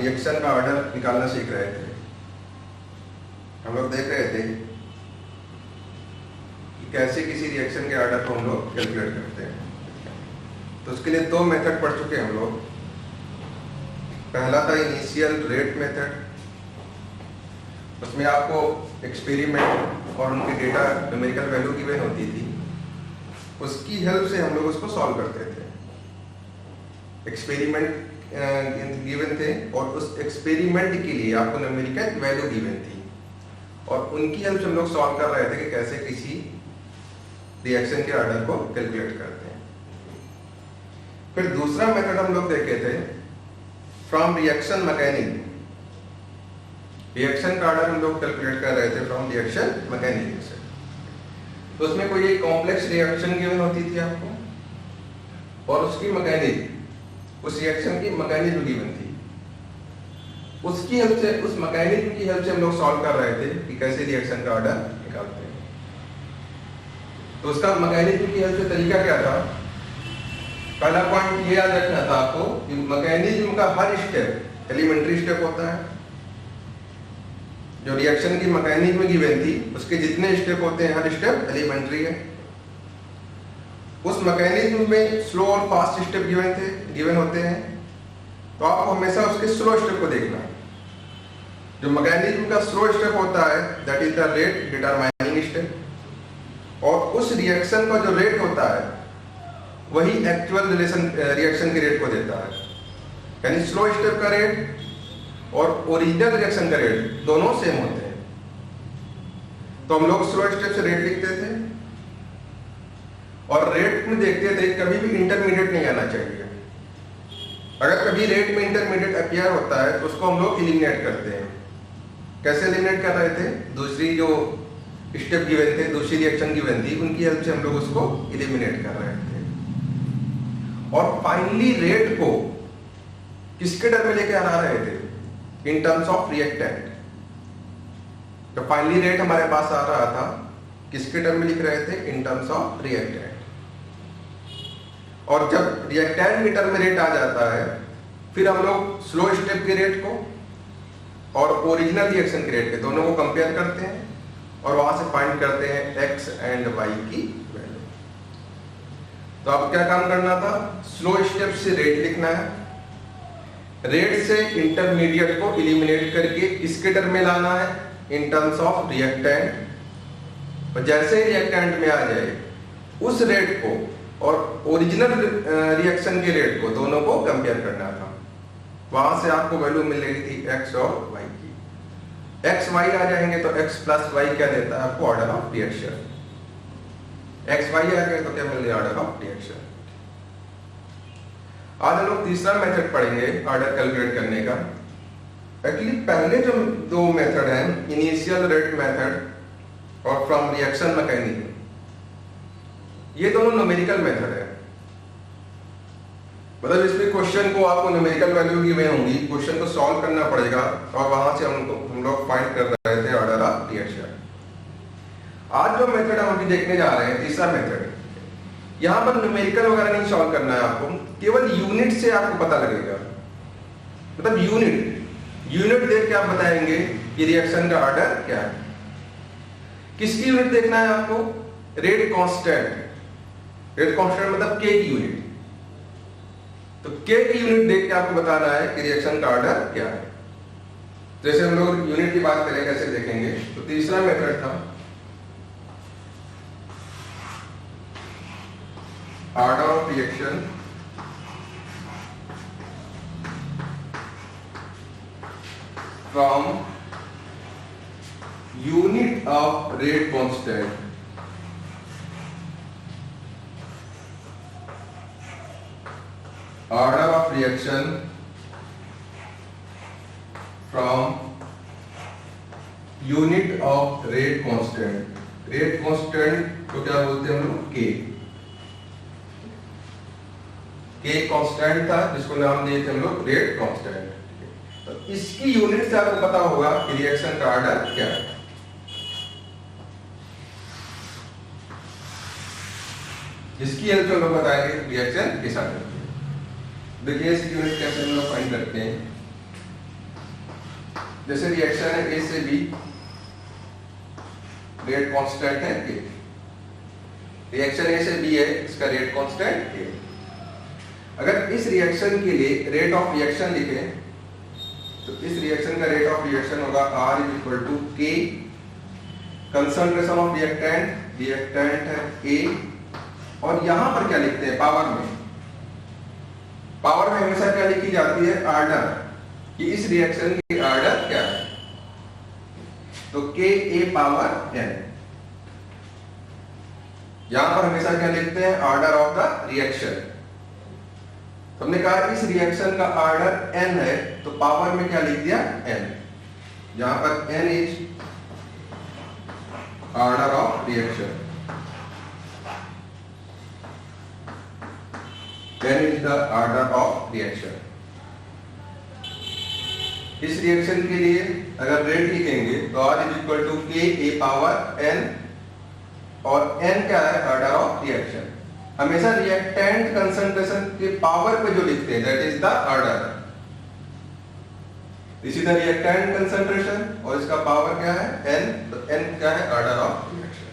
Reaction का order निकालना सीख रहे थे, हम लोग देख रहे थे कि कैसे किसी रिएक्शन के ऑर्डर को हम लोग कैलकुलेट करते हैं। तो उसके लिए दो मेथड पढ़ चुके हैं हम लोग। पहला था इनिशियल रेट मेथड, उसमें आपको एक्सपेरिमेंट और उनके डेटा न्यूमेरिकल वैल्यू गिवन होती थी, उसकी हेल्प से हम लोग उसको सॉल्व करते थे। एक्सपेरिमेंट गिवन थे और उस एक्सपेरिमेंट के लिए आपको न्यूमेरिकल वैल्यू गिवन थी और उनकी हेल्प से हम लोग सॉल्व कर रहे थे कि कैसे किसी रिएक्शन के ऑर्डर को कैलकुलेट करते हैं। फिर दूसरा मेथड हम लोग देखे थे फ्रॉम रिएक्शन मैकेनिक। रिएक्शन का ऑर्डर हम लोग कैलकुलेट कर रहे थे फ्रॉम रिएक्शन मैकेनिक से। तो उसमें कोई एक कॉम्प्लेक्स रिएक्शन गिवन होती थी आपको और उसकी मैकेनिक, उस रिएक्शन की मैकेनिज्म गिवन थी, उसकी हेल्प से, उस मैकेनिज्म की हेल्प से हम लोग सॉल्व कर रहे थे कि कैसे रिएक्शन का ऑर्डर निकालते हैं। तो उसका मैकेनिज्म की हेल्प से तरीका क्या था? पहला पॉइंट ये याद रखना था आपको कि मैकेनिज्म का हर स्टेप एलिमेंट्री स्टेप होता है। जो रिएक्शन की मैकेनिज्म गिवन थी उसके जितने स्टेप होते हैं हर स्टेप एलिमेंट्री है। उस मैकेनिज्म में स्लो और फास्ट स्टेप गिवन होते हैं, तो आपको हमेशा उसके स्लो स्टेप को देखना है। जो मैकेनिज्म का स्लो स्टेप होता है that is the rate determining step, और उस रिएक्शन का जो रेट होता है वही एक्चुअल रिएक्शन के रेट को देता है। यानी स्लो स्टेप का रेट और ओरिजिनल रिएक्शन का रेट दोनों सेम होते हैं। तो हम लोग स्लो स्टेप से रेट लिखते थे और रेट में देखते थे कभी भी इंटरमीडिएट नहीं आना चाहिए। अगर कभी रेट में इंटरमीडिएट अपीयर होता है तो उसको हम लोग एलिमिनेट करते हैं। कैसे एलिमिनेट कर रहे थे? दूसरी जो स्टेप गिवन थे, दूसरी रिएक्शन गिवन थी, उनकी हेल्प से हम लोग उसको एलिमिनेट कर रहे थे। और फाइनली रेट को किसके टर्म में लेके आ रहे थे? In terms of reactant. तो फाइनली रेट हमारे पास आ रहा था, किसके टर्म में लिख रहे थे? In terms of reactant. और जब रिएक्टेंट के टर्म में रेट आ जाता है फिर हम लोग स्लो स्टेप के रेट को और ओरिजिनल रिएक्शन के रेट के दोनों को कंपेयर करते हैं और वहां से फाइंड करते हैं एक्स एंड वाई की वैल्यू। तो अब क्या काम करना था? स्लो स्टेप से रेट लिखना है, रेट से इंटरमीडिएट को एलिमिनेट करके किसके टर्म में लाना है? In terms of reactant. और जैसे ही रिएक्टेंट में आ जाए उस रेट को और ओरिजिनल रिएक्शन के रेट को दोनों को कंपेयर करना था। वहां से आपको वैल्यू मिल रही थी एक्स और वाई की। एक्स वाई आ जाएंगे तो एक्स प्लस वाई क्या देता है आपको? Order of reaction. X y आ गए तो क्या मिल रहा है? Order of reaction. आज हम लोग तीसरा मेथड पढ़ेंगे ऑर्डर कैलकुलेट करने का। एक्चुअली पहले जो दो मेथड हैं, इनिशियल रेट मेथड और फ्रॉम रिएक्शन मैकेनिक, ये दोनों न्यूमेरिकल मेथड है। मतलब इसमें क्वेश्चन को आपको न्यूमेरिकल वैल्यू गिवन होंगी, क्वेश्चन को सॉल्व करना पड़ेगा और वहां से हम लोग फाइंड कर रहे थे ऑर्डर ऑफ रिएक्शन। आज जो मेथड हम अभी देखने जा रहे हैं, तीसरा मेथड, यहां पर न्यूमेरिकल वगैरह नहीं सॉल्व करना है आपको, केवल यूनिट से आपको पता लगेगा। मतलब यूनिट देख के आप बताएंगे कि रिएक्शन का ऑर्डर क्या है। किसकी यूनिट देखना है आपको? Rate constant. रेट कांस्टेंट मतलब के की यूनिट। तो के की यूनिट देख के आपको बताना है कि रिएक्शन का ऑर्डर क्या है। जैसे हम लोग यूनिट की बात करें कैसे देखेंगे, तो तीसरा मेथड था order of reaction from unit of rate constant. Order of reaction from unit of rate constant। Rate constant को क्या बोलते हैं हम लोग? के। कांस्टेंट था जिसको नाम दिए थे हम लोग रेट कांस्टेंट। तो इसकी यूनिट से आपको पता होगा कि रिएक्शन का ऑर्डर क्या है। जिसकी हेल्प से हम लोग बताएंगे रिएक्शन किस ऑर्डर। देखिए इस यूनिट कैसे हम लोग फाइंड करते हैं। जैसे रिएक्शन है ए से बी, रेट कांस्टेंट है के। रिएक्शन ए से बी है, इसका रेट कांस्टेंट के। अगर इस रिएक्शन के लिए रेट ऑफ रिएक्शन लिखें तो इस रिएक्शन का रेट ऑफ रिएक्शन होगा R इज इक्वल टू के, कंसंट्रेशन ऑफ रिएक्टेंट, रिएक्टेंट है A, और यहां पर क्या लिखते हैं पावर में? पावर में हमेशा क्या लिखी जाती है? ऑर्डर, कि इस रिएक्शन की ऑर्डर क्या है। तो के ए पावर n, यहां पर हमेशा क्या लिखते हैं? Order of the reaction. हमने कहा इस रिएक्शन का ऑर्डर n है, तो पावर में क्या लिख दिया? n। यहां पर n is order of reaction, n is the order of reaction. इस रिएक्शन के लिए अगर रेट लिखेंगे तो R इज इक्वल टू के ए पावर n, और n क्या है? Order of reaction. हमेशा रिएक्टेंट कंसंट्रेशन के पावर पे जो लिखते हैं that is the order. This is the reactant concentration और इसका पावर क्या है? n, तो n क्या है? Order of reaction.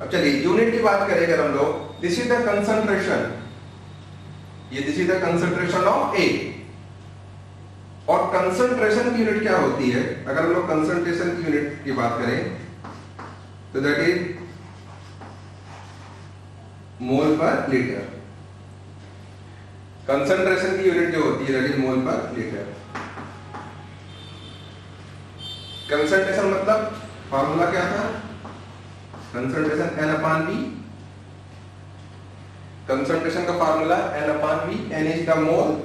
अब चलिए यूनिट की बात करें अगर हम लोग, दिस इज द कंसंट्रेशन, ये this is the concentration of A, और कंसंट्रेशन की यूनिट क्या होती है? अगर हम लोग कंसंट्रेशन की यूनिट की बात करें तो that is mole per litre. Concentration की यूनिट जो होती है that is mole per litre. Concentration मतलब फॉर्मूला क्या था? Concentration n upon v। Concentration का formula n upon v, n is the mole,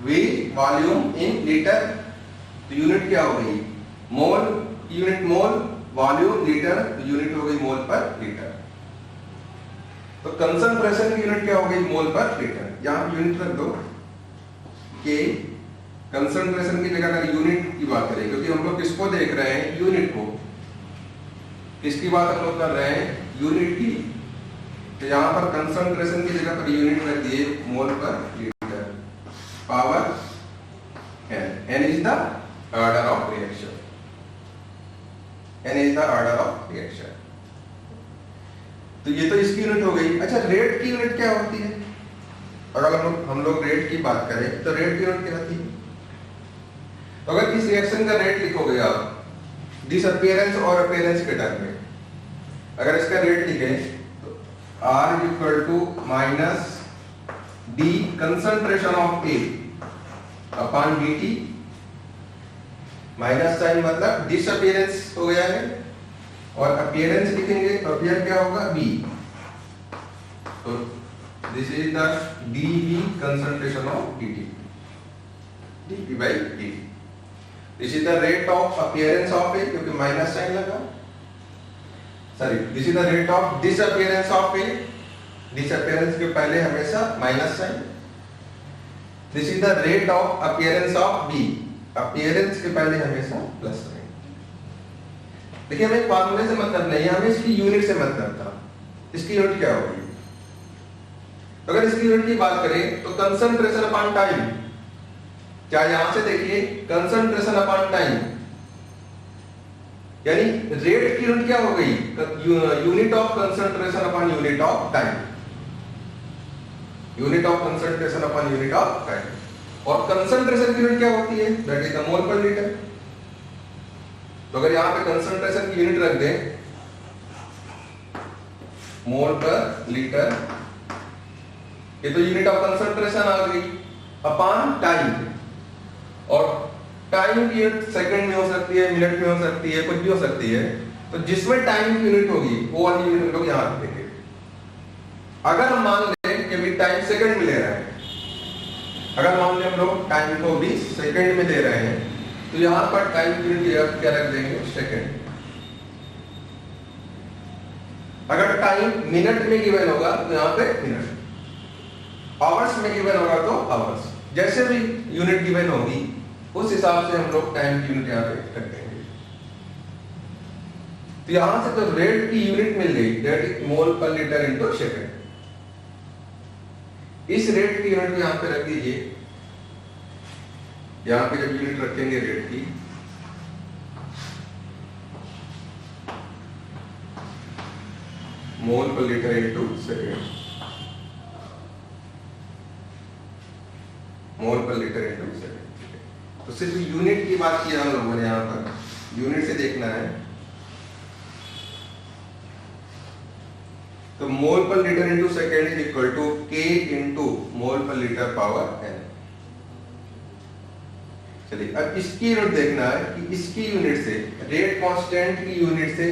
v volume in litre. तो unit क्या हो गई? Mole, unit mole, volume litre, तो यूनिट हो गई मोल पर लीटर। तो कंसंट्रेशन की यूनिट क्या हो गई? मोल पर लीटर। यहां यूनिट रख दो के, कंसंट्रेशन की जगह अगर यूनिट की बात करें, क्योंकि हम लोग किसको देख रहे हैं? यूनिट को। किसकी बात हम लोग कर रहे हैं? यूनिट की। तो यहां पर कंसंट्रेशन की जगह पर यूनिट रख दिए मोल per litre, power n। n is the order of reaction, n is the order of reaction. तो ये तो इसकी यूनिट हो गई। अच्छा, रेट की यूनिट क्या होती है? अगर हम लोग रेट की बात करें तो रेट की यूनिट क्या होती है? तो अगर इस रिएक्शन का रेट लिखोगे आप डिसअपीयरेंस और अपीयरेंस के टर्म में, अगर इसका रेट लिखें तो R is equal to minus D concentration of A upon dt, minus sign मतलब डिसअपीयरेंस हो गया है, और अपीयरेंस लिखेंगे तो अपीयर क्या होगा? B। तो this is the dV concentration of dt, dP by dt। This is the rate of appearance of A, क्योंकि माइनस साइन लगा, sorry, this is the rate of disappearance of A, disappearance के पहले हमेशा minus sign. This is the rate of appearance of B, appearance के पहले हमेशा plus sign. देखिए हमें फार्मूले से मतलब नहीं है, हमें इसकी यूनिट से मतलब था। इसकी यूनिट क्या होगी? तो अगर इसकी यूनिट की बात करें तो कंसंट्रेशन अपॉन टाइम, क्या यहां से देखिए कंसंट्रेशन अपॉन टाइम, यानी रेट की यूनिट क्या हो गई? Unit of concentration upon unit of time, unit of concentration upon unit of time. और कंसंट्रेशन की यूनिट क्या होती है? That is the mole per litre. तो अगर यहां पे कंसंट्रेशन की यूनिट रख दें मोल पर लीटर, ये तो यूनिट ऑफ कंसंट्रेशन आ गई अपॉन टाइम, और टाइम की यूनिट सेकंड में हो सकती है, मिनट में हो सकती है, कुछ भी हो सकती है। तो जिसमें टाइम की यूनिट होगी वो वाली यूनिट हम लोग यहां रखेंगे। अगर हम मान लें कि भी टाइम सेकंड में ले रहे हैं, अगर मान लें हम लोग टाइम को भी सेकंड में ले रहे हैं, तो यहां पर टाइम की यूनिट क्या रख देंगे? सेकंड। अगर टाइम मिनट में गिवन होगा तो यहां पे मिनट, आवर्स में गिवन होगा तो आवर्स, जैसे भी यूनिट गिवन होगी उस हिसाब से हम लोग टाइम की यूनिट यहां पे रख देंगे। तो यहां से तो रेट की यूनिट मिल गई, that is mole per litre into second. इस रेट की यूनिट को यहां पे रख दीजिए, यहाँ पे जब यूनिट रखेंगे रेट की, मोल पर लीटर इनटू सेकेंड, मोल पर लीटर इनटू सेकेंड। तो सिर्फ यूनिट की बात की हम लोगों ने, यहाँ पर यूनिट से देखना है। तो mole per litre into second is equal to k into mole per litre power N. चलिए अब इसकी यूनिट देखना है कि इसकी यूनिट से, रेट कांस्टेंट की यूनिट से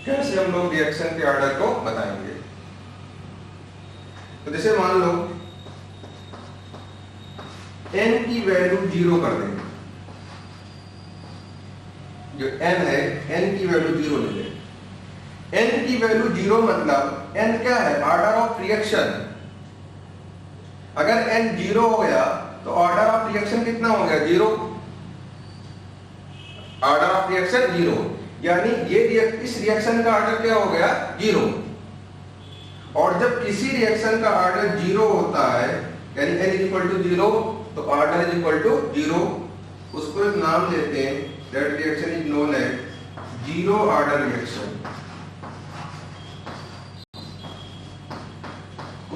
कैसे हम लोग रिएक्शन के ऑर्डर को बताएंगे। तो जैसे मान लो n की वैल्यू 0 कर देंगे, जो n है n की वैल्यू 0 ले लें। n की वैल्यू 0 मतलब n क्या है, ऑर्डर ऑफ रिएक्शन। अगर n 0 हो गया तो ऑर्डर ऑफ रिएक्शन कितना हो गया, 0। ऑर्डर ऑफ रिएक्शन 0, यानी ये इस रिएक्शन का ऑर्डर क्या हो गया, 0। और जब किसी रिएक्शन का ऑर्डर 0 होता है, यानी n इक्वल टू 0, तो ऑर्डर इज इक्वल टू 0। उसको एक नाम देते हैं, that reaction is known as zero order reaction.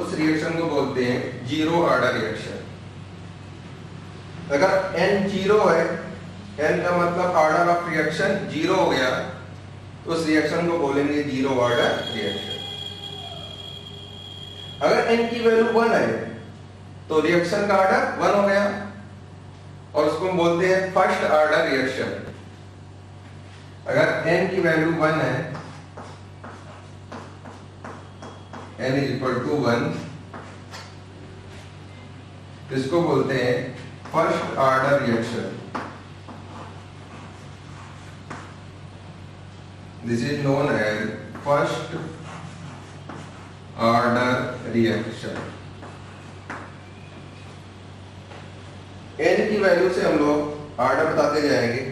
उस रिएक्शन को बोलते हैं जीरो ऑर्डर रिएक्शन। अगर n 0 है, n का मतलब ऑर्डर ऑफ रिएक्शन 0 हो गया, तो उस रिएक्शन को बोलेंगे जीरो ऑर्डर रिएक्शन। अगर n की वैल्यू 1 है तो रिएक्शन का ऑर्डर 1 हो गया, और उसको हम बोलते हैं फर्स्ट ऑर्डर रिएक्शन। अगर n की वैल्यू 1 है, n इज इक्वल टू 1, इसको बोलते हैं first order reaction. This is known as first order reaction. n की वैल्यू से हम लोग ऑर्डर बताते जाएंगे।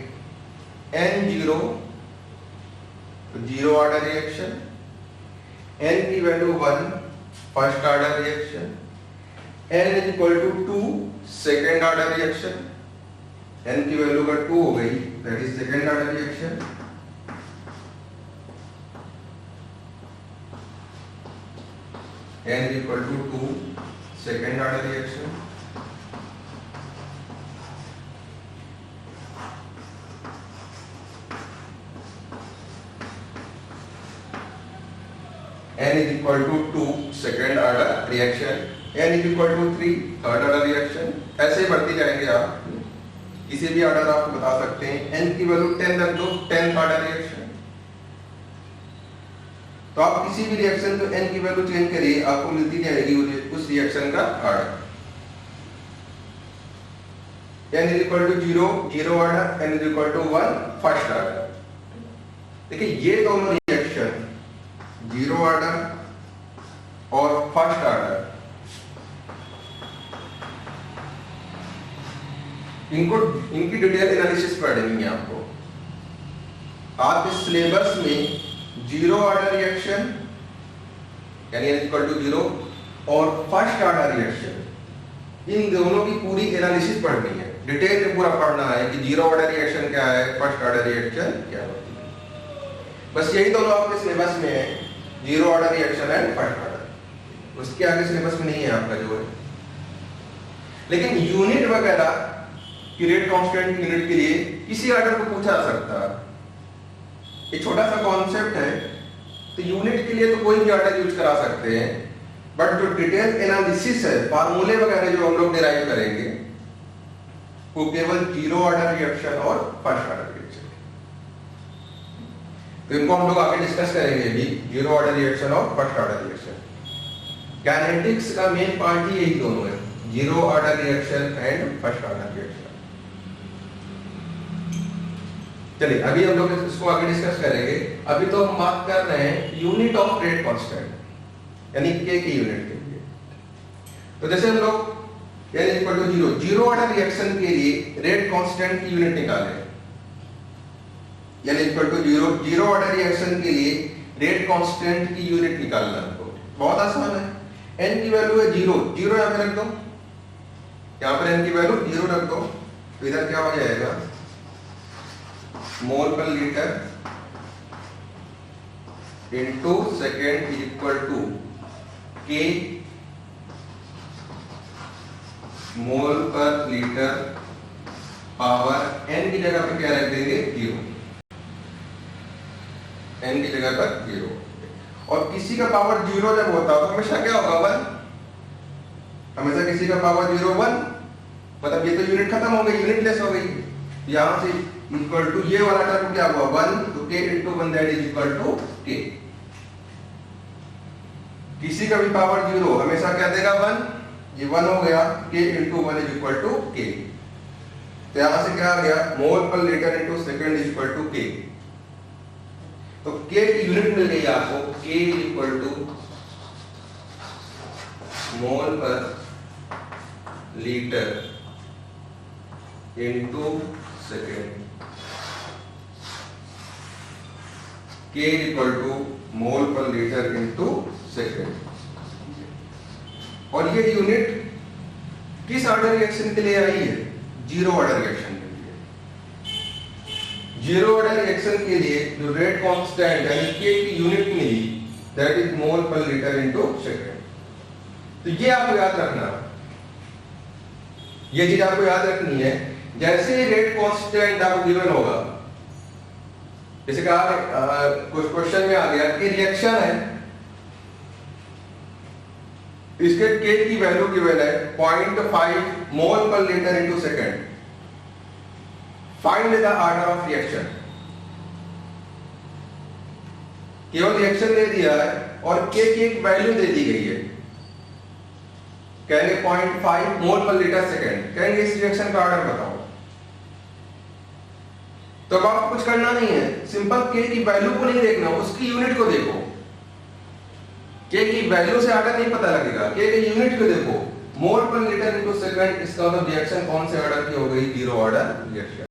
n 0 तो जीरो ऑर्डर रिएक्शन, n की value 1 first order reaction, n is equal to 2 second order reaction. n की वैल्यू अगर 2 हो गई, that is second order reaction. n is equal to 2 second order reaction. n is equal to 2 second order reaction, n is equal to 3 third order reaction। ऐसे बढ़ती जाएंगे। आप किसी भी ऑर्डर आप बता सकते हैं। n की वैल्यू 10 रख दो, 10th ऑर्डर रिएक्शन। तो आप किसी भी रिएक्शन को n की वैल्यू चेंज करिए, आपको मिलती जाएगी उस रिएक्शन का order. n is equal to 0 zero order, n is equal to 1 first order. देखिए ये दोनों रिएक्शन जीरो ऑर्डर और फर्स्ट ऑर्डर, इनकी डिटेल एनालिसिस पढ़ेंगे आपको। आप इस सिलेबस में जीरो ऑर्डर रिएक्शन यानी इक्वल टू 0 और फर्स्ट ऑर्डर रिएक्शन, इन दोनों की पूरी एनालिसिस पढ़नी है। डिटेल में पूरा पढ़ना है कि जीरो ऑर्डर रिएक्शन क्या है, फर्स्ट ऑर्डर रिएक्शन क्या होती है। बस यही दोनों आपके सिलेबस में है, zero order reaction and first order. उसके आगे सिलेबस में नहीं है आपका जो है। लेकिन यूनिट वगैरह की रेट कांस्टेंट यूनिट के लिए किसी ऑर्डर को पूछा जा सकता है। ये छोटा सा कॉन्सेप्ट है, तो यूनिट के लिए तो कोई भी ऑर्डर यूज करा सकते हैं, बट जो डिटेल एनालिसिस है, फार्मूले वगैरह जो हम लोग डिराइव करेंगे, वो केवल जीरो ऑर्डर रिएक्शन और फर्स्ट ऑर्डर रिएक्शन। तो इनको हम लोग आगे डिस्कस करेंगे भी, जीरो ऑर्डर रिएक्शन और फर्स्ट ऑर्डर रिएक्शन। काइनेटिक्स का मेन पार्ट ही यही दोनों है, zero order reaction and first order reaction. चलिए अभी हम लोग इसको आगे डिस्कस करेंगे। अभी तो हम बात कर रहे हैं यूनिट ऑफ रेट कांस्टेंट, यानी के की यूनिट के लिए। तो जैसे हम लोग n equal to 0 zero order reaction के लिए रेट कांस्टेंट की यूनिट निकालें, n equal to 0 zero order reaction के लिए रेट कांस्टेंट की यूनिट निकालना हमको बहुत आसान है। n की वैल्यू है 0, 0 यहाँ पे रख दो, यहाँ पर n की वैल्यू 0 रख दो, तो इधर क्या हो जाएगा, mole per litre into second is equal to k mole per litre power n की जगह पे क्या रख देंगे, 0, n की जगह पर 0। और किसी का पावर 0 जब होता है तो हमेशा क्या होगा, 1। हमेशा किसी का पावर 0 1, मतलब ये तो यूनिट खत्म हो गई, यूनिट लेस हो गई। यहां से इक्वल टू ये वाला टर्म क्या हुआ, 1, तो k into 1 that is equal to k। किसी का भी पावर 0 हमेशा क्या देगा, 1, ये 1 हो गया, k into 1 is equal to k। तो यहां से क्या आ गया, mole per litre into second is equal to k। तो k की यूनिट मिल गई आपको, k is equal to mole per litre into second, k is equal to mole per litre into second. और ये यूनिट किस ऑर्डर रिएक्शन के लिए आई है, जीरो ऑर्डर रिएक्शन के लिए। जीरो ऑर्डर रिएक्शन के लिए जो रेट कांस्टेंट यानी k की यूनिट मिली that is mole per litre into second. तो ये आपको याद रखना, ये चीज आपको याद रखनी है। जैसे ही रेट कांस्टेंट आपको गिवन होगा, जैसे कहा कुछ क्वेश्चन में आ गया कि रिएक्शन है, इसके k की वैल्यू गिवन है 0.5 मोल per litre into second, find the order of reaction. केवल रिएक्शन दे दिया है और k की एक वैल्यू दे दी गई है, कहेंगे 0.5 मोल पर लीटर सेकंड, कहेंगे इस रिएक्शन का ऑर्डर बताओ। तो अब आपको कुछ करना नहीं है, सिंपल k की वैल्यू को नहीं देखना, उसकी यूनिट को देखो। k की वैल्यू से ऑर्डर नहीं पता लगेगा, k की यूनिट को देखो, मोल पर लीटर इनटू सेकंड। इसका मतलब रिएक्शन कौन से ऑर्डर की हो गई, जीरो ऑर्डर रिएक्शन।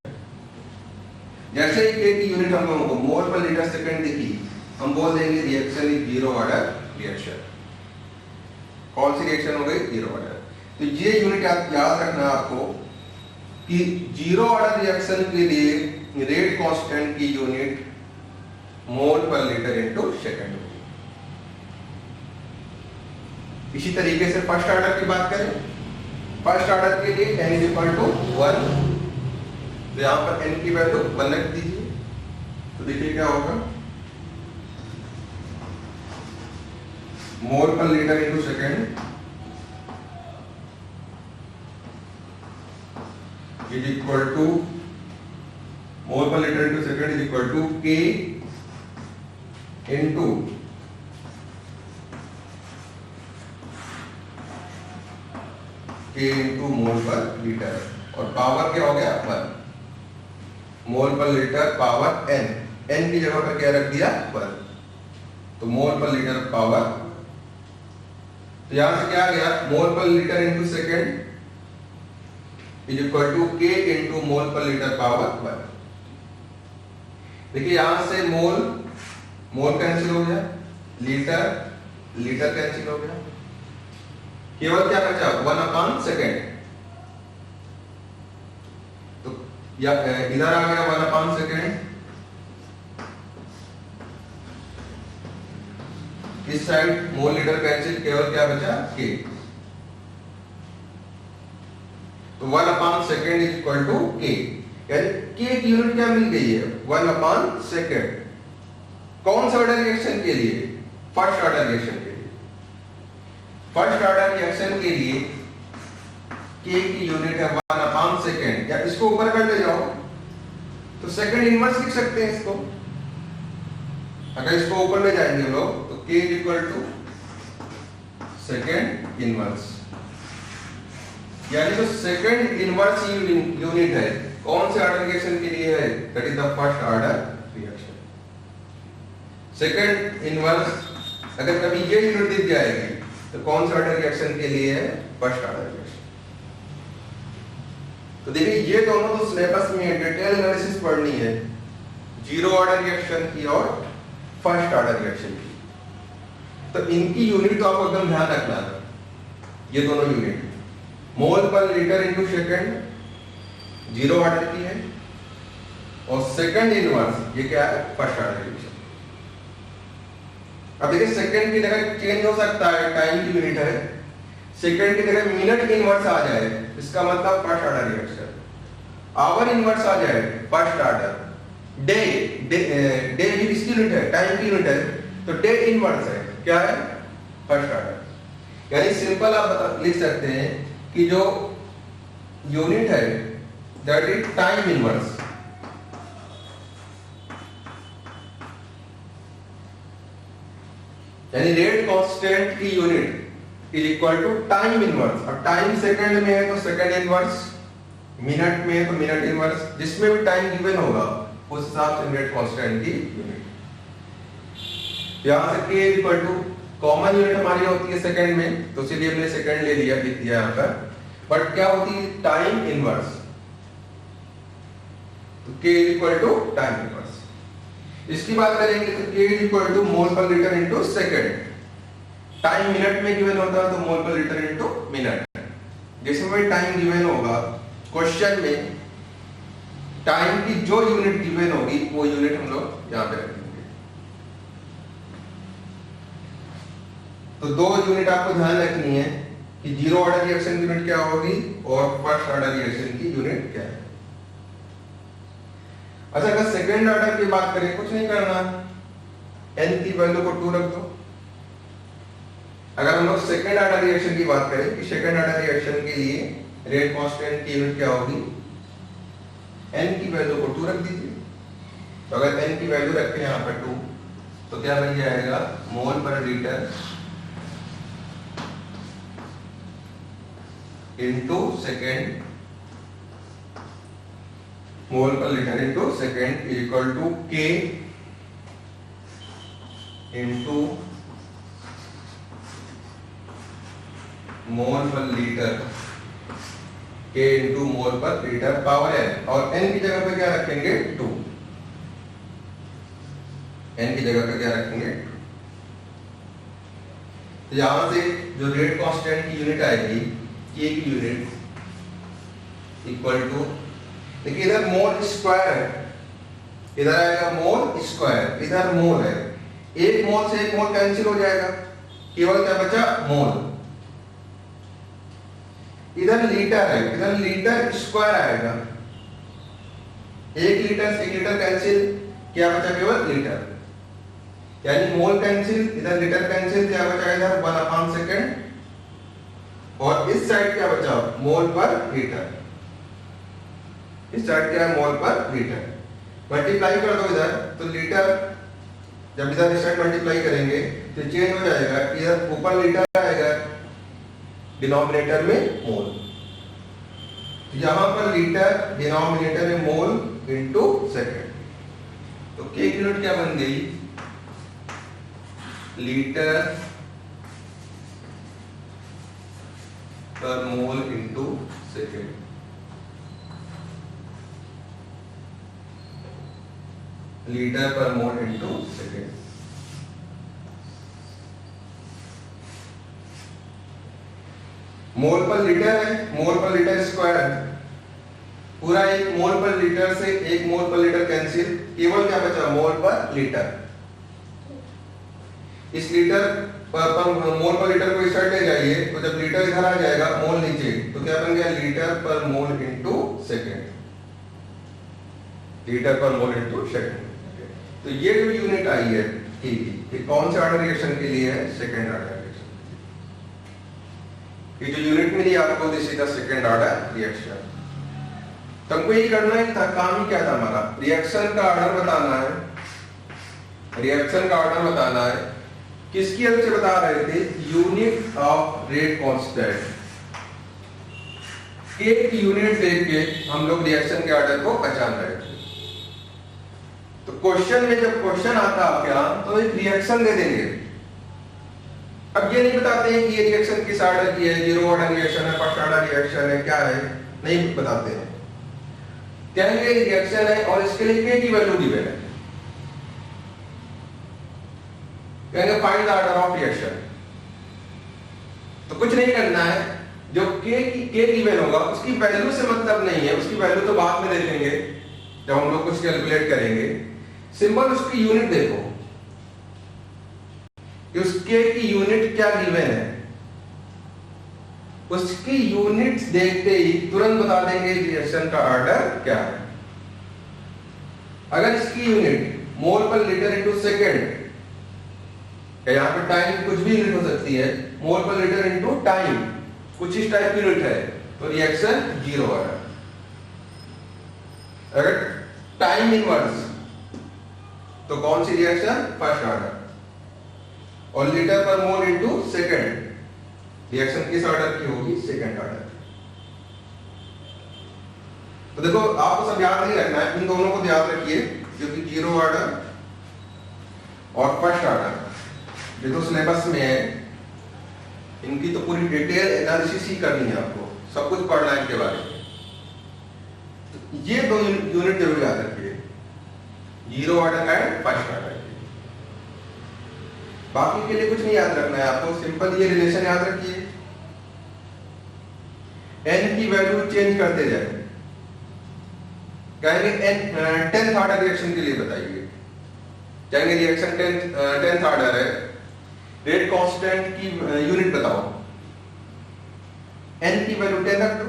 जैसे ही k की यूनिट हम लोगों को मोल पर लीटर सेकंड दिखी, हम बोल देंगे reaction is zero order reaction. कौन सी रिएक्शन हो गई, जीरो ऑर्डर। तो ये यूनिट याद रखना आपको कि जीरो ऑर्डर रिएक्शन के लिए रेट कांस्टेंट की unit mole per litre into second होगी। इसी तरीके से फर्स्ट ऑर्डर की बात करें, फर्स्ट ऑर्डर के लिए n इज इक्वल टू 1, तो यहां पर n की वैल्यू 1 रख दीजिए। तो देखिए क्या होगा, mole per litre into second is equal to mole per litre into second is equal to k into k into mole per litre, और पावर क्या हो गया 1, मोल per litre power n, n की जगह पर क्या रख दिया 1, तो मोल पर लीटर पावर। तो यहां से क्या आ गया, mole per litre into second is equal to k into mole per litre power 1। देखिए यहां से मोल मोल कैंसिल हो गया, लीटर लीटर कैंसिल हो गया, केवल क्या बचा 1 सेकंड। तो इधर आ गया 1 सेकंड, इस साइड मोल लीटर कैंसिल, केवल क्या बचा k। तो 1 second is equal to k, यानी k की यूनिट क्या मिल गई है 1 सेकंड। कौन सा ऑर्डर रिएक्शन के लिए, फर्स्ट ऑर्डर रिएक्शन के लिए। फर्स्ट ऑर्डर रिएक्शन के लिए k की यूनिट है 1 सेकंड, या इसको ऊपर कर ले जाओ तो सेकंड इनवर्स लिख सकते हैं इसको। अगर इसको ऊपर ले जाएंगे लोग तो k is equal to second inverse, यानी जो सेकंड इनवर्स यूनिट है कौन से ऑर्डर रिएक्शन के लिए है, that is the first order reaction. Second inverse अगर कभी ये यूनिट दिख जाएगी तो कौन से ऑर्डर रिएक्शन के लिए है, फर्स्ट ऑर्डर रिएक्शन। तो देखिए ये दोनों तो सिलेबस में डिटेल एनालिसिस पढ़नी है, जीरो ऑर्डर रिएक्शन की और फर्स्ट ऑर्डर रिएक्शन की। तो इनकी यूनिट तो आपको एकदम ध्यान रखना है, ये दोनों unit mole per litre into second zero order की है, और सेकंड इनवर्स ये क्या है, फर्स्ट ऑर्डर रिएक्शन। अब देखिए सेकंड की जगह चेंज हो सकता है, टाइम की यूनिट है, सेकंड की जगह मिनट इनवर्स आ जाए, इसका मतलब first order reaction. Hour inverse आ जाए, फर्स्ट ऑर्डर। डे डे भी किसकी यूनिट है, टाइम की यूनिट है, तो डे इनवर्स है, क्या है, फर्स्ट ऑर्डर। यानी सिंपल आप लिख सकते हैं कि जो यूनिट है दैट इज टाइम इनवर्स। यानी रेट कांस्टेंट की unit is equal to time inverse. अब टाइम सेकंड में है तो सेकंड इनवर्स, मिनट में है तो मिनट इनवर्स, जिसमें भी टाइम गिवन होगा उस हिसाब से रेट कांस्टेंट की यूनिट। यहां से k equal to common unit हमारी होती है सेकंड में, तो इसलिए हमने सेकंड ले लिया, लिख दिया यहां पर। बट क्या होती है, टाइम इनवर्स, तो k equal to time inverse. इसकी बात करेंगे तो k equal to mole per litre into second. Time minute में गिवन होता है तो mole per litre into minute. जिसमें भी टाइम गिवन होगा क्वेश्चन में, टाइम की जो यूनिट गिवन होगी वो यूनिट हम लोग यहां पे रखेंगे। तो दो यूनिट आपको ध्यान रखनी है कि जीरो ऑर्डर रिएक्शन की यूनिट क्या होगी और फर्स्ट ऑर्डर रिएक्शन की यूनिट क्या है। अच्छा, अगर सेकंड ऑर्डर की बात करें, कुछ नहीं करना, n की वैल्यू को 2 रख दो। अगर हम लोग सेकंड ऑर्डर रिएक्शन की बात करें कि सेकंड ऑर्डर रिएक्शन के लिए रेट कांस्टेंट की यूनिट क्या होगी, n की वैल्यू को 2 रख दीजिए। तो अगर n की वैल्यू रखें यहां पर 2, तो क्या बन जाएगा, mole per litre into second, mole per litre into second equal to k into mole per litre, k into mole per litre power n, और n की जगह पे क्या रखेंगे, 2। n की जगह पे क्या रखेंगे, तो यहां से जो रेट कांस्टेंट की यूनिट आएगी, k की यूनिट इक्वल टू, देखिए इधर मोल स्क्वायर है, इधर आएगा मोल स्क्वायर, इधर मोल है, एक मोल से एक मोल कैंसिल हो जाएगा, केवल क्या बचा, मोल। इधर लीटर है, इधर लीटर स्क्वायर आएगा, एक लीटर से एक लीटर कैंसिल, क्या बचा, केवल लीटर। यानी मोल कैंसिल, इधर लीटर कैंसिल, क्या बचा, इधर 1/2 सेकंड, और इस साइड क्या बचा, मोल पर लीटर। इस साइड क्या है, मोल पर लीटर। मल्टीप्लाई कर दो इधर, तो लीटर जब इधर इस साइड मल्टीप्लाई करेंगे तो चेंज हो जाएगा, इधर ऊपर लीटर आएगा, डिनोमिनेटर में मोल। तो यहां पर लीटर, डिनोमिनेटर में मोल इनटू सेकंड। तो k की यूनिट क्या बन गई, litre per mole into second. Litre per mole into second. Mole per litre है, मोल पर लीटर स्क्वायर, पूरा एक मोल पर लीटर से एक मोल पर लीटर कैंसिल, केवल क्या बचा, मोल पर लीटर। इस litre per mole per litre को इस साइड ले जाइए, तो जब लीटर इधर आ जाएगा, मोल नीचे, तो क्या बन गया, litre per mole into second. Litre per mole into second. तो ये जो यूनिट आई है k की, ये कौन से ऑर्डर रिएक्शन के लिए है, सेकंड ऑर्डर रिएक्शन। ये जो यूनिट मिली आपको, this is the second order reaction. तो हमको ये करना है, था काम ही क्या था हमारा, रिएक्शन का ऑर्डर बताना है। रिएक्शन का ऑर्डर बताना है, किसकी हेल्प से बता रहे थे, unit of rate constant. k की यूनिट देख के हम लोग रिएक्शन के ऑर्डर को पहचान रहे थे। तो क्वेश्चन में जब क्वेश्चन आता है क्या, तो एक रिएक्शन दे देंगे। अब ये नहीं बताते हैं कि ये रिएक्शन किस ऑर्डर की है, जीरो ऑर्डर रिएक्शन है, फर्स्ट ऑर्डर रिएक्शन है, क्या है, नहीं बताते हैं। कहेंगे रिएक्शन है और इसके लिए k की वैल्यू गिवन है, कहेंगे find the order of reaction. तो कुछ नहीं करना है, जो के गिवन होगा उसकी वैल्यू से मतलब नहीं है, उसकी वैल्यू तो बाद में देखेंगे जब हम लोग कुछ कैलकुलेट करेंगे। सिंपल उसकी यूनिट देखो कि उसके की यूनिट क्या गिवन है, उसकी यूनिट्स देखते ही तुरंत बता देंगे रिएक्शन का ऑर्डर क्या है। अगर इसकी unit mole per litre into second, यहाँ पे टाइम कुछ भी यूनिट हो सकती है, मोल पर लीटर इनटू टाइम कुछ इस टाइप की यूनिट है, तो रिएक्शन जीरो आ रहा है। अगर टाइम इनवर्स तो कौन सी रिएक्शन, फर्स्ट ऑर्डर। और litre per mole into second reaction किस ऑर्डर की होगी, सेकंड ऑर्डर। तो देखो आपको सब याद नहीं रखना है, इन दोनों को याद रखिए, क्योंकि जीरो ऑर्डर और फर्स्ट ऑर्डर जो तो सिलेबस में है, इनकी तो पूरी डिटेल एनालिसिस ही करनी है, आपको सब कुछ पढ़ना है इनके बारे में। तो ये दो यूनिट जरूर याद रखिए, zero order and first order. बाकी के लिए कुछ नहीं याद रखना है आपको, सिंपल ये रिलेशन याद रखिए। n की वैल्यू चेंज करते जाए, कहेंगे टेंथ ऑर्डर रिएक्शन के लिए बताइए, कहेंगे रिएक्शन टेंथ ऑर्डर है, रेट कांस्टेंट की यूनिट बताओ, n की वैल्यू 10 रख दो,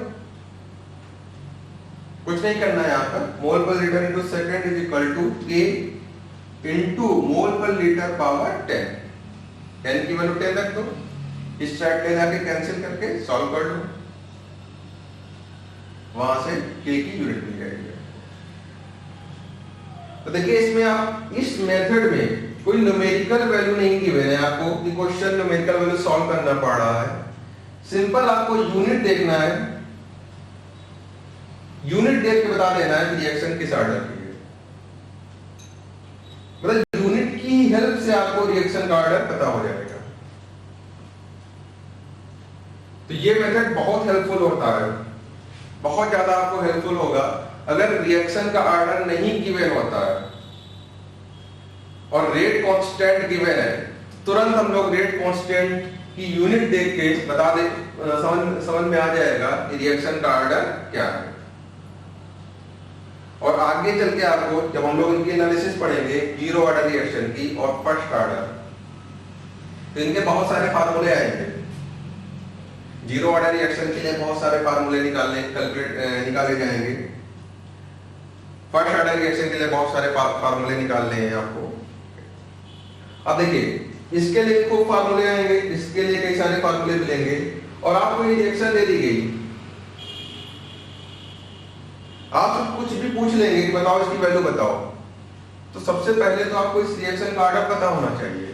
कुछ नहीं करना है यहाँ पर। Mole per litre into second is equal to k into mole per litre power 10, n की वैल्यू 10 रख दो, इस साइड ले जाके कैंसिल करके सॉल्व कर लो, वहां से k की यूनिट मिल जाएगी। तो देखिए इसमें आप इस मेथड में कोई न्यूमेरिकल वैल्यू नहीं गिवन है आपको कि क्वेश्चन न्यूमेरिकल वैल्यू सॉल्व करना पड़ रहा है। सिंपल आपको यूनिट देखना है, यूनिट देख के बता देना है कि रिएक्शन किस ऑर्डर की है। मतलब यूनिट की हेल्प से आपको रिएक्शन का ऑर्डर पता हो जाएगा। तो ये मेथड बहुत हेल्पफुल होता है, बहुत ज्यादा आपको हेल्पफुल होगा अगर रिएक्शन का ऑर्डर नहीं गिवन होता है और रेट कांस्टेंट गिवन है, तुरंत हम लोग रेट कांस्टेंट की यूनिट देख के बता दे, समझ में आ जाएगा कि रिएक्शन का ऑर्डर क्या है। और आगे चल के आपको जब हम लोग इनकी एनालिसिस पढ़ेंगे जीरो ऑर्डर रिएक्शन की और फर्स्ट ऑर्डर, तो इनके बहुत सारे फार्मूले आएंगे। जीरो ऑर्डर रिएक्शन के लिए बहुत सारे फार्मूले निकाले जाएंगे, फर्स्ट ऑर्डर रिएक्शन के लिए बहुत सारे फार्मूले निकालने हैं आपको। अब देखिए इसके लिए खूब फार्मूले आएंगे, इसके लिए कई सारे फार्मूले मिलेंगे, और आपको ये रिएक्शन दे दी गई, आप कुछ भी पूछ लेंगे कि बताओ इसकी वैल्यू बताओ, तो सबसे पहले तो आपको इस रिएक्शन का ऑर्डर पता होना चाहिए,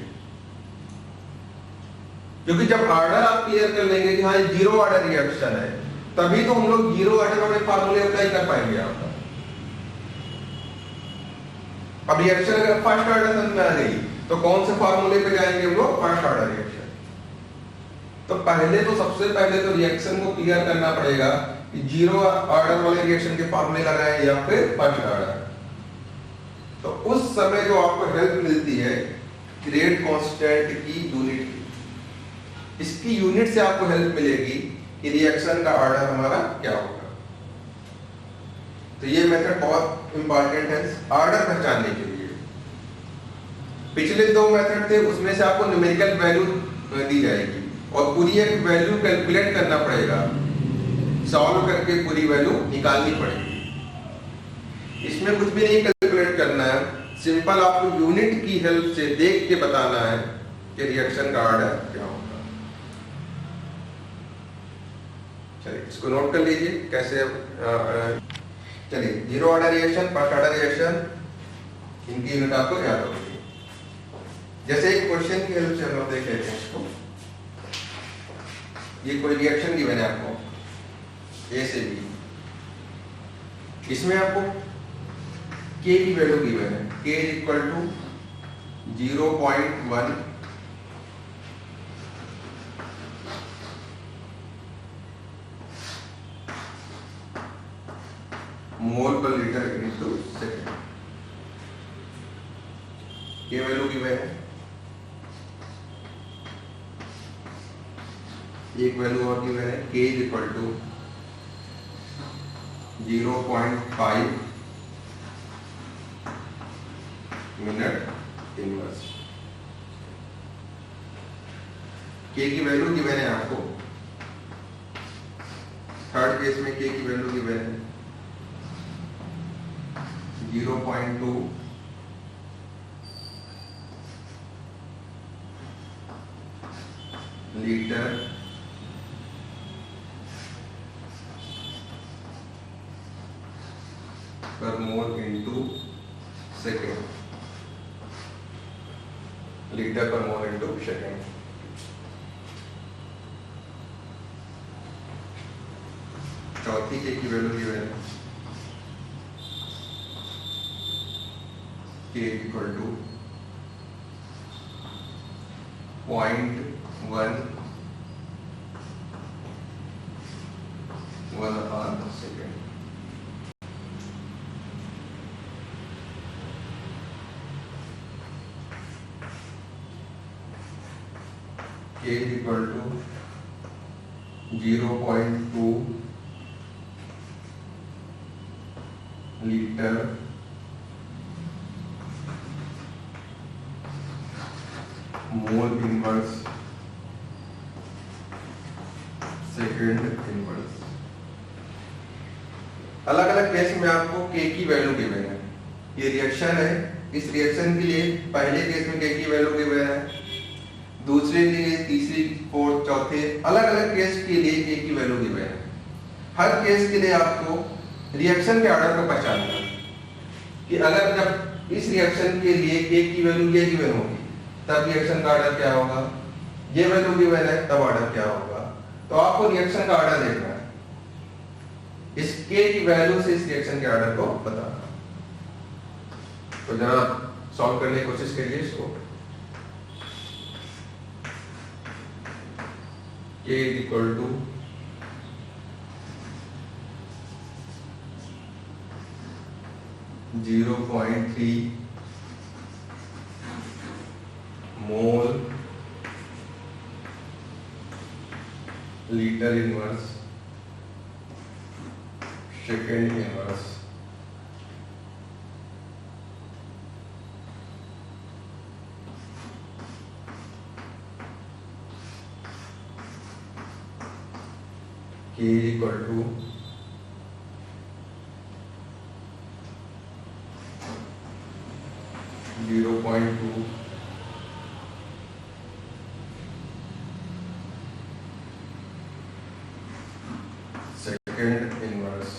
क्योंकि जब ऑर्डर आप क्लियर कर लेंगे कि हाँ ये जीरो ऑर्डर रिएक्शन है, तभी तो हम लोग जीरो ऑर्डर वाले फार्मूले अप्लाई कर पाएंगे आपका। अब रिएक्शन अगर फर्स्ट ऑर्डर समझ में आ गई तो कौन से फार्मूले पे जाएंगे हम लोग, फर्स्ट ऑर्डर रिएक्शन। तो पहले तो सबसे पहले तो रिएक्शन को क्लियर करना पड़ेगा कि जीरो ऑर्डर वाले रिएक्शन के फार्मूले लगाएं या फिर फर्स्ट ऑर्डर। तो उस समय जो आपको हेल्प मिलती है रेट कांस्टेंट की यूनिट की, इसकी यूनिट से आपको हेल्प मिलेगी कि रिएक्शन का ऑर्डर हमारा क्या होगा। तो ये मेथड बहुत इंपॉर्टेंट है ऑर्डर पहचानने के लिए। पिछले दो मेथड थे उसमें से आपको न्यूमेरिकल वैल्यू दी जाएगी और पूरी एक वैल्यू कैलकुलेट करना पड़ेगा, सॉल्व करके पूरी वैल्यू निकालनी पड़ेगी। इसमें कुछ भी नहीं कैलकुलेट करना है, सिंपल आपको यूनिट की हेल्प से देख के बताना है कि रिएक्शन का ऑर्डर क्या होगा। चलिए इसको नोट कर लीजिए कैसे। चलिए zero order reaction, first order reaction, इनकी यूनिट आपको याद होगी। जैसे एक क्वेश्चन की हेल्प से हम लोग देख लेते हैं इसको। ये कोई रिएक्शन गिवन है आपको ए से बी, इसमें आपको के की वैल्यू गिवन है, के equal to 0.1 mole per litre into second, ये वैल्यू गिवन है। एक वैल्यू और गिवन है k is equal to 0.5 minute inverse. k की वैल्यू गिवन है आपको, थर्ड केस में k की वैल्यू गिवन है 0.2 litre per mole into second, litre per mole into second. चौथी के की वैल्यू गिवन है k equal to 0.1 second. k equal to 0.2 litre mole inverse second inverse. अलग अलग केस में आपको k की वैल्यू गिवन है। ये रिएक्शन है, इस रिएक्शन के लिए पहले केस में k की वैल्यू गिवन है, दूसरे के लिए, तीसरी, फोर्थ, चौथे, अलग अलग केस के लिए k की वैल्यू गिवन है। हर केस के लिए आपको रिएक्शन के ऑर्डर को पहचानना है कि अगर जब इस रिएक्शन के लिए k की वैल्यू ये गिवन होगी तब रिएक्शन का ऑर्डर क्या होगा, ये वैल्यू गिवन है तब ऑर्डर क्या होगा। तो आपको रिएक्शन का ऑर्डर देखना है, इस k की वैल्यू से इस रिएक्शन के ऑर्डर को बताना। तो जरा सॉल्व करने की कोशिश करिए इसको। k equal to 0.3 mole litre inverse second inverse. k equal to 0.2 second inverse.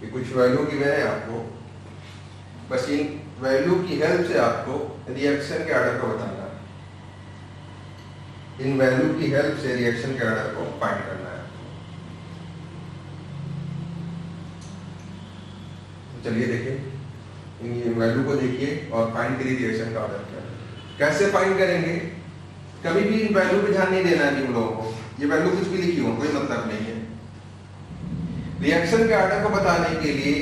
ये कुछ वैल्यू गिवन है आपको, बस इन वैल्यू की हेल्प से आपको रिएक्शन के ऑर्डर को बताना है। इन वैल्यू की हेल्प से रिएक्शन के ऑर्डर को फाइंड करना है। तो चलिए देखिए, इन वैल्यू को देखिए और फाइंड करिए रिएक्शन का ऑर्डर क्या है। कैसे फाइंड करेंगे, कभी भी इन वैल्यू पे ध्यान नहीं देना है तुम लोगों को। ये वैल्यू कुछ भी लिखी हो कोई मतलब नहीं है। रिएक्शन के ऑर्डर को बताने के लिए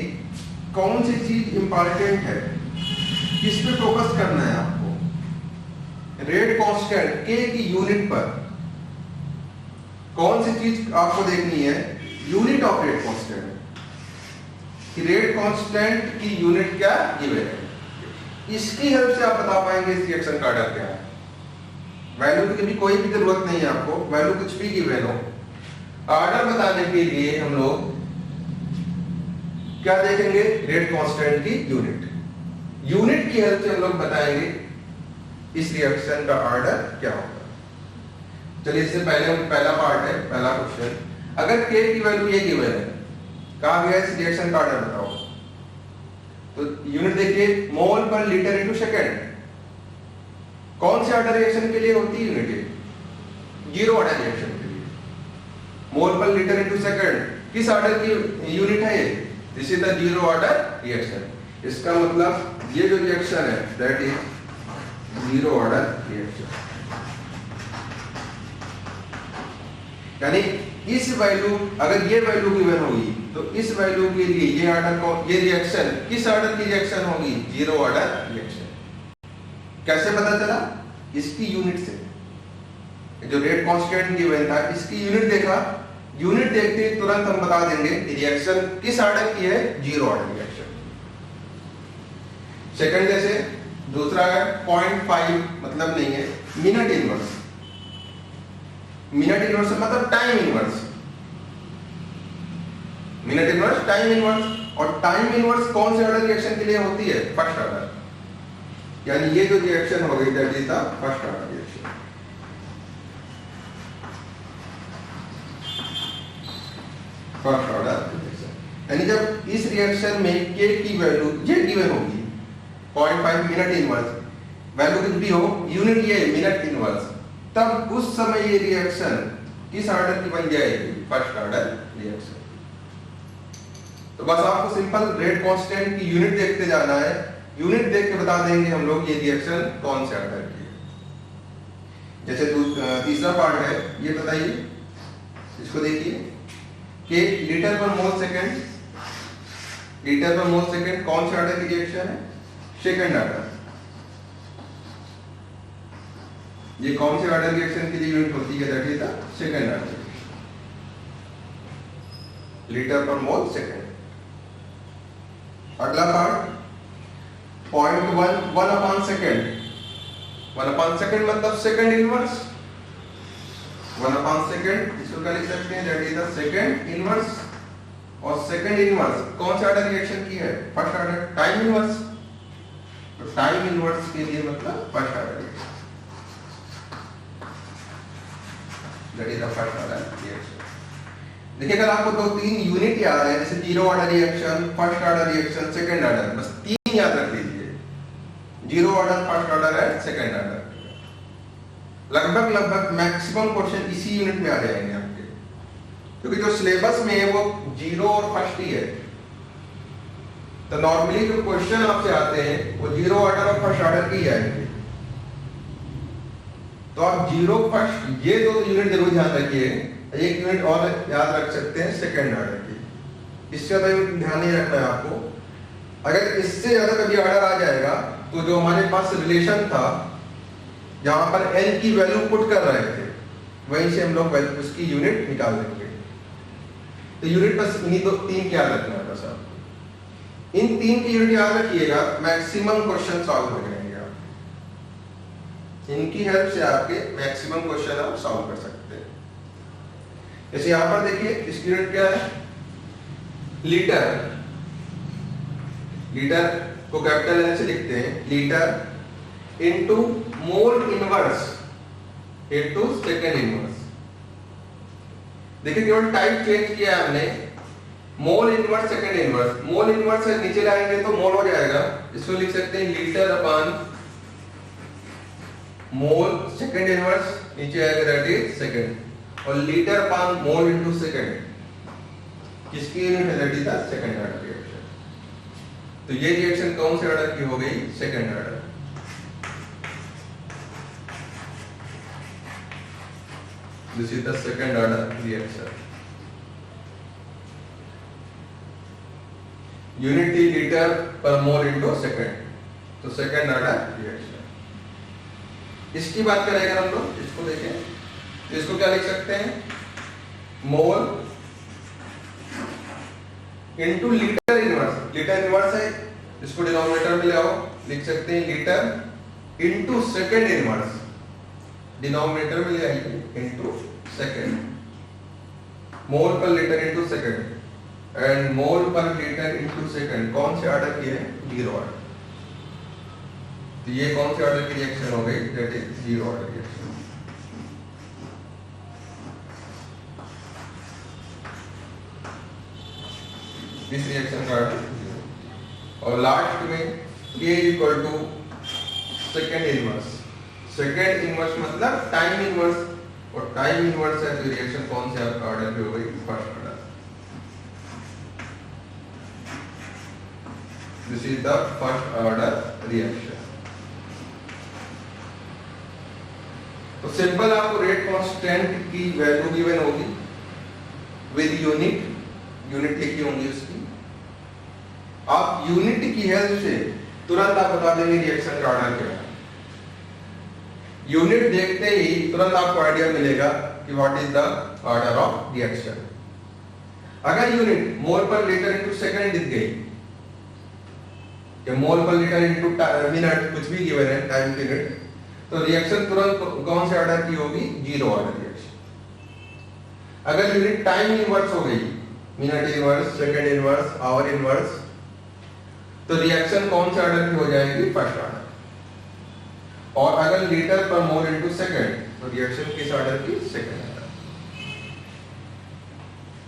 कौन सी चीज इंपॉर्टेंट है, किस पे फोकस करना है आपको। रेट कांस्टेंट k की यूनिट पर कौन सी चीज आपको देखनी है, यूनिट ऑफ रेट कांस्टेंट कि रेट कांस्टेंट की यूनिट क्या गिवन है। इसकी हेल्प से आप बता पाएंगे इस रिएक्शन का ऑर्डर क्या है। वैल्यू की भी कोई भी जरूरत नहीं है आपको, वैल्यू कुछ भी गिवन हो। ऑर्डर बताने के लिए हम लोग क्या देखेंगे, रेट कांस्टेंट की यूनिट। यूनिट की हेल्प से हम लोग बताएंगे इस रिएक्शन का ऑर्डर क्या होगा। चलिए इससे पहले पहला पार्ट है, पहला क्वेश्चन। अगर k की वैल्यू ये गिवन है, कहा गया इस रिएक्शन का ऑर्डर बताओ। तो यूनिट देखिए, मोल पर लीटर इनटू सेकेंड। कौन से ऑर्डर रिएक्शन के लिए होती है यूनिट, जीरो ऑर्डर रिएक्शन के लिए। मोल पर लीटर इनटू सेकेंड किस ऑर्डर की यूनिट है ये, this is the zero order reaction. इसका मतलब ये जो रिएक्शन है that is zero order reaction. यानी इस वैल्यू, अगर ये वैल्यू गिवन होगी तो इस वैल्यू के लिए ये ऑर्डर को, ये रिएक्शन किस ऑर्डर की रिएक्शन होगी, जीरो ऑर्डर रिएक्शन। कैसे पता चला? इसकी यूनिट से, जो रेट कांस्टेंट गिवन था इसकी यूनिट देखा, यूनिट देखते ही तुरंत हम बता देंगे रिएक्शन किस ऑर्डर की है, जीरो ऑर्डर रिएक्शन। सेकंड जैसे दूसरा है 0.5 मतलब नहीं है, मिनट इनवर्स। मिनट इनवर्स मतलब time inverse, minute inverse time inverse. और टाइम इनवर्स कौन से ऑर्डर रिएक्शन के लिए होती है? फर्स्ट ऑर्डर, यानी ये जो रिएक्शन हो गई that is the first order reaction. First order reaction यानी जब इस रिएक्शन में k की वैल्यू j गिवन होगी 0.5 मिनट इनवर्स, वैल्यू कुछ भी हो, यूनिट ये मिनट इनवर्स, तब उस समय ये रिएक्शन किस ऑर्डर की बन जाएगी? First order reaction. तो बस आपको सिंपल रेट कांस्टेंट की यूनिट देखते जाना है, यूनिट देख के बता देंगे हम लोग ये रिएक्शन कौन से ऑर्डर की है। जैसे तीसरा पार्ट है, ये बताइए, इसको देखिए कि लीटर पर मोल सेकंड, लीटर पर मोल सेकंड कौन से ऑर्डर की रिएक्शन है? Second order. ये कौन से ऑर्डर रिएक्शन के लिए यूनिट होती है? That is the second order, litre per mole second. अगला part 0.1 1 upon second, 1 upon second मतलब सेकंड इनवर्स, 1 अपॉन सेकंड इसको क्या लिख सकते हैं? That is the second inverse. और सेकंड इनवर्स कौन सा ऑर्डर रिएक्शन की है? First order, time inverse. तो टाइम इनवर्स के लिए मतलब first order reaction, that is the first order reaction. देखिए अगर आपको दो तीन यूनिट याद है, जैसे zero order reaction, first order reaction, second order, बस तीन याद रख लीजिए, जीरो ऑर्डर, फर्स्ट ऑर्डर है, सेकंड ऑर्डर। लगभग मैक्सिमम क्वेश्चन इसी यूनिट में आ जाएंगे आपके, क्योंकि जो सिलेबस में है वो जीरो और फर्स्ट ही है। तो नॉर्मली जो क्वेश्चन आपसे आते हैं वो जीरो ऑर्डर और फर्स्ट ऑर्डर के ही आएंगे। तो आप जीरो फर्स्ट ये दो यूनिट जरूर ध्यान रखिए, एक यूनिट और याद रख सकते हैं सेकंड ऑर्डर की, इससे ज्यादा ध्यान नहीं रखना है आपको। अगर इससे ज्यादा कभी ऑर्डर आ जाएगा तो जो हमारे पास रिलेशन था जहां पर n की वैल्यू पुट कर रहे थे, वहीं से हम लोग उसकी यूनिट निकाल देंगे। तो यूनिट बस इन्हीं दो तीन की याद रखना है बस आपको। इन तीन की यूनिट याद रखिएगा, मैक्सिमम क्वेश्चन सॉल्व हो जाएंगे आपके। इनकी हेल्प से आपके मैक्सिमम क्वेश्चन आप सॉल्व कर सकते हैं। जैसे यहां पर देखिए इसकी यूनिट क्या है? लीटर। लीटर को कैपिटल एल से लिखते हैं, litre into mole inverse into second inverse. देखिए केवल टाइप चेंज किया है हमने, mole inverse second inverse. Mole inverse से नीचे लाएंगे तो मोल हो जाएगा, इसको लिख सकते हैं litre upon mole second inverse, नीचे आएगा दैट इज सेकंड, और litre upon mole into second, किसकी यूनिट है? That is the second order reaction. तो ये रिएक्शन कौन से ऑर्डर की हो गई? Second order. This is the second order reaction. Unit is liter per mole into second. तो second order reaction. इसकी बात करेंगे हम लोग, इसको देखें तो इसको क्या लिख सकते हैं? Mole into litre inverse. Litre inverse है, इसको डिनोमिनेटर में ले आओ, लिख सकते हैं litre into second inverse, denominator में ले आइए into second, mole per litre into second, and mole per litre into second कौन से ऑर्डर की है? Zero order. तो ये कौन से ऑर्डर की रिएक्शन हो गई? That is zero order reaction. इस रिएक्शन का ऑर्डर। और लास्ट में K equal to second inverse. Second inverse मतलब टाइम इनवर्स, और टाइम इनवर्स है तो रिएक्शन कौन से ऑर्डर की हो गई? First order. This is the first order reaction. तो सिंपल आपको रेट कांस्टेंट की वैल्यू गिवन होगी विद यूनिट, यूनिट लिखी होंगी उसकी। आप यूनिट की हेल्प से तुरंत आप बता देंगे रिएक्शन का ऑर्डर क्या है। यूनिट देखते ही तुरंत आपको आइडिया मिलेगा कि what is the order of reaction. अगर unit mole per litre into second दी गई, कि मोल पर लीटर इनटू मिनट कुछ भी गिवन है टाइम पीरियड, तो रिएक्शन तुरंत कौन से ऑर्डर की होगी? Zero order reaction. अगर यूनिट टाइम इनवर्स हो गई, minute inverse, second inverse, hour inverse, तो रिएक्शन कौन से ऑर्डर की हो जाएगी? First order. और अगर litre per mole into second, तो रिएक्शन किस ऑर्डर की? Second order.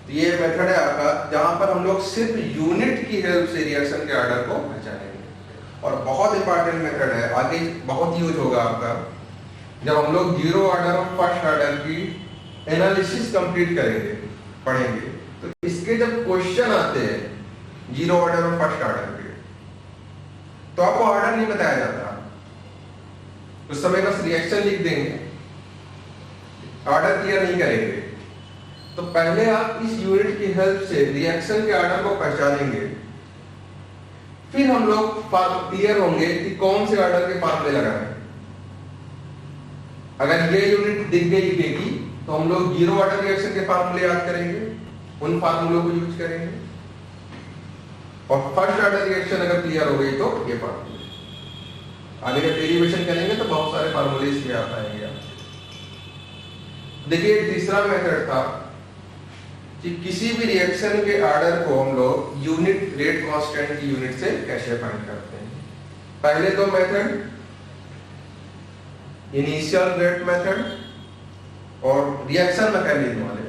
तो ये मेथड है आपका जहां पर हम लोग सिर्फ यूनिट की हेल्प से रिएक्शन के ऑर्डर को पहचानेंगे। और बहुत इंपॉर्टेंट मेथड है, आगे बहुत यूज होगा आपका, जब हम लोग जीरो ऑर्डर और फर्स्ट ऑर्डर की एनालिसिस कंप्लीट करेंगे, पढ़ेंगे, तो इसके जब क्वेश्चन आते हैं जीरो ऑर्डर और फर्स्ट ऑर्डर के, तो आपको ऑर्डर नहीं बताया जाता, उस समय बस रिएक्शन लिख देंगे, ऑर्डर क्लियर नहीं करेंगे। तो पहले आप इस यूनिट की हेल्प से रिएक्शन के ऑर्डर को पहचानेंगे, फिर हम लोग क्लियर होंगे कि कौन से ऑर्डर के फार्मूले लगाएं। अगर ये यूनिट दिख गई देगी, तो हम लोग जीरो ऑर्डर रिएक्शन के फार्मूले याद करेंगे, उन फार्मूलों को यूज करेंगे। और फर्स्ट ऑर्डर रिएक्शन अगर क्लियर हो गई तो ये फार्मूले, आगे जब डेरिवेशन करेंगे तो बहुत सारे फार्मूले इसमें आ पाएंगे। देखिए तीसरा मेथड था कि किसी भी रिएक्शन के ऑर्डर को हम लोग यूनिट रेट कांस्टेंट की यूनिट से कैसे फाइंड करते हैं। पहले दो मेथड, इनिशियल रेट मेथड और रिएक्शन मैकेनिज्म वाले,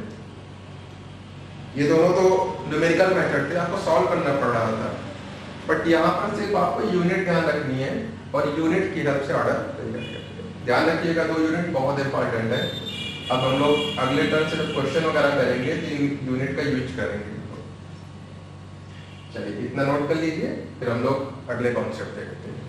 ये दोनों तो न्यूमेरिकल मेथड थे, आपको सॉल्व करना पड़ रहा था। बट यहाँ पर सिर्फ आपको यूनिट ध्यान रखनी है और यूनिट की हेल्प से ऑर्डर ध्यान रखिएगा। दो यूनिट बहुत इंपॉर्टेंट है। अब हम लोग अगले टर्न से जब क्वेश्चन वगैरह करेंगे तो यूनिट का यूज करेंगे। चलिए इतना नोट कर लीजिए, फिर हम लोग अगले कॉन्सेप्ट देखते हैं।